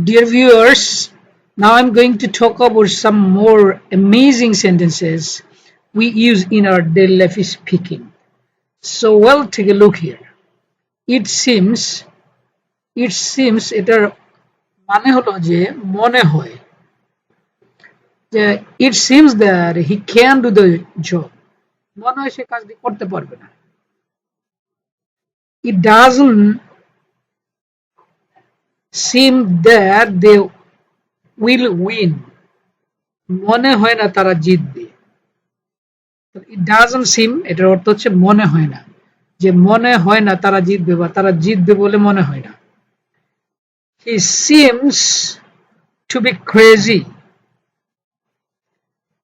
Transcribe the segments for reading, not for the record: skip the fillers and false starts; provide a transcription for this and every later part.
Dear viewers, now I'm going to talk about some more amazing sentences we use in our daily life speaking. So, well, take a look here. It seems এটার মানে হলো যে মনে হয় যে it seems that he can do the job. মনে হয় সে কাজটি করতে পারবে না. It doesn't seem that they will win. মনে হয় না তারা জিতবে. It doesn't seem এটার অর্থ হচ্ছে মনে হয় না, যে মনে হয় না তারা জিতবে বা তারা জিতবে বলে মনে হয় না. He seems to be crazy.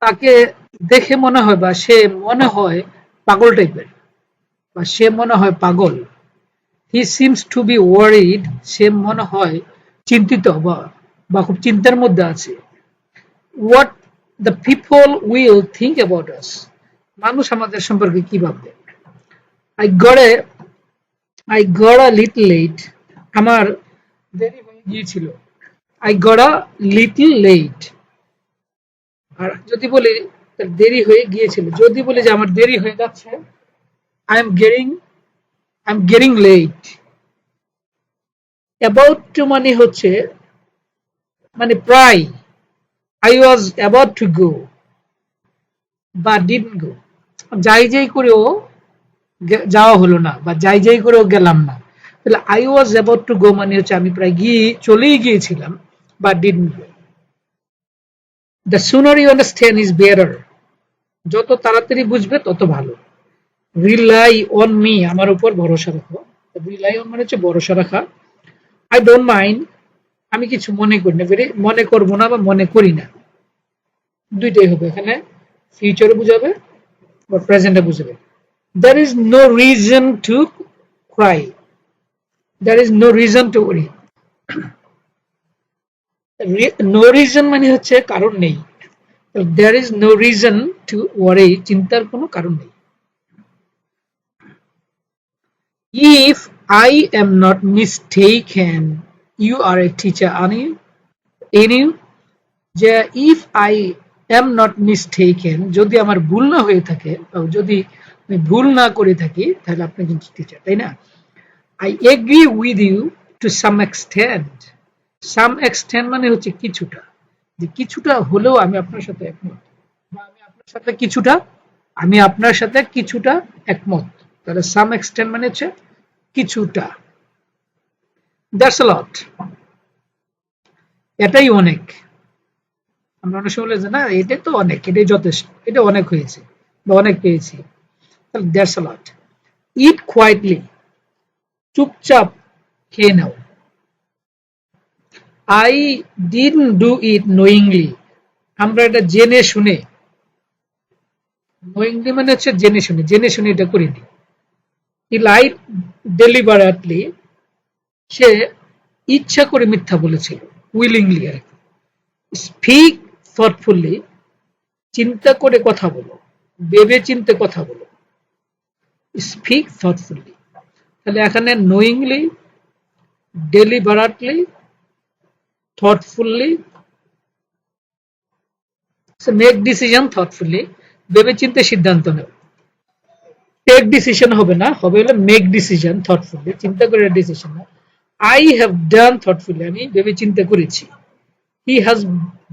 তাকে দেখে মনে হয় বা সে মনে হয় পাগল টাইপের বা সে মনে হয় পাগল. He seems to be worried. সে মনে হয় চিন্তিত বা খুব চিন্তার মধ্যে আছে. What the people will think about us. মানুষ আমাদের সম্পর্কে কি ভাববে. I got a little late. আমার দেরি হয়ে গিয়েছিল. I got a little late. আর যদি বলি দেরি হয়ে গিয়েছিল, যদি বলি যে আমার দেরি হয়ে যাচ্ছে, I'm getting late. About to মানে হচ্ছে মানে প্রায়. I was about to go but didn't go. যাই করেও যাওয়া হলো না বা যাই করেও গেলাম না. তাহলে I was about to go মানে হচ্ছে আমি প্রায় চলেই গিয়েছিলাম but didn't go. The sooner you understand is better. যত তাড়াতাড়ি বুঝবে তত ভালো. Rely on me. আমার উপর ভরসা রাখো. Rely on মানে হচ্ছে ভরসা রাখা. I don't mind. আমি কিছু মনে করি না, মনে করব না বা মনে করি না. দুইটাই হবে, এখানে ফিউচারে বুঝাবে বা প্রেজেন্টে বুঝাবে. There is no reason to cry. There is no reason to worry. No reason মানে হচ্ছে কারণ নেই. There is no reason to worry. চিন্তার কোনো কারণ নেই. If I am not mistaken, you are a teacher, aren't you? যে if I am not mistaken, যদি আমার ভুল না হয়ে থাকে, যদি আমি ভুল না করে থাকি, তাহলে আপনি কিন্তু টিচার, তাই না? I agree with you to some extent. Some extent মানে হচ্ছে কিছুটা, যে কিছুটা হলেও আমি আপনার সাথে একমত, বা আমি আপনার সাথে কিছুটা একমত. তাহলে some extent মানে হচ্ছে কিছুটা. That's a lot. এটাই অনেক. আমরা অনেক সময় বলি যে না এটা তো অনেক, এটাই যথেষ্ট, এটা অনেক হয়েছে বা অনেক পেয়েছি. তাহলে that's a lot. Eat quietly. চুপচাপ খেয়ে নাও. I didn't do it knowingly. আমরা এটা জেনে শুনে, knowingly মানে হচ্ছে জেনে শুনে এটা করিনি. He lied deliberately. সে ইচ্ছা করে মিথ্যা বলেছিল, willingly আর কি. Speak thoughtfully. চিন্তা করে কথা বলো, ভেবে চিন্তে কথা বলো. Speak thoughtfully. তাহলে এখানে knowingly, deliberately, thoughtfully. So make decision thoughtfully. ভেবে চিন্তে সিদ্ধান্ত নেও. Take decision হবে না, হবে হলো make decision thoughtfully. চিন্তা করে decision now. I have done thoughtfully. আমি ভেবে চিন্তা করেছি. He has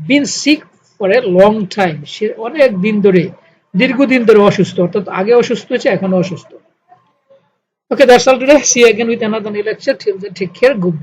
been sick for a long time. সে অনেক দিন ধরে, দীর্ঘদিন ধরে অসুস্থ, অর্থাৎ আগে অসুস্থ হয়েছে, এখনো অসুস্থ. Okay, that's all today. See you again with another new lecture. Till then, take care. Goodbye.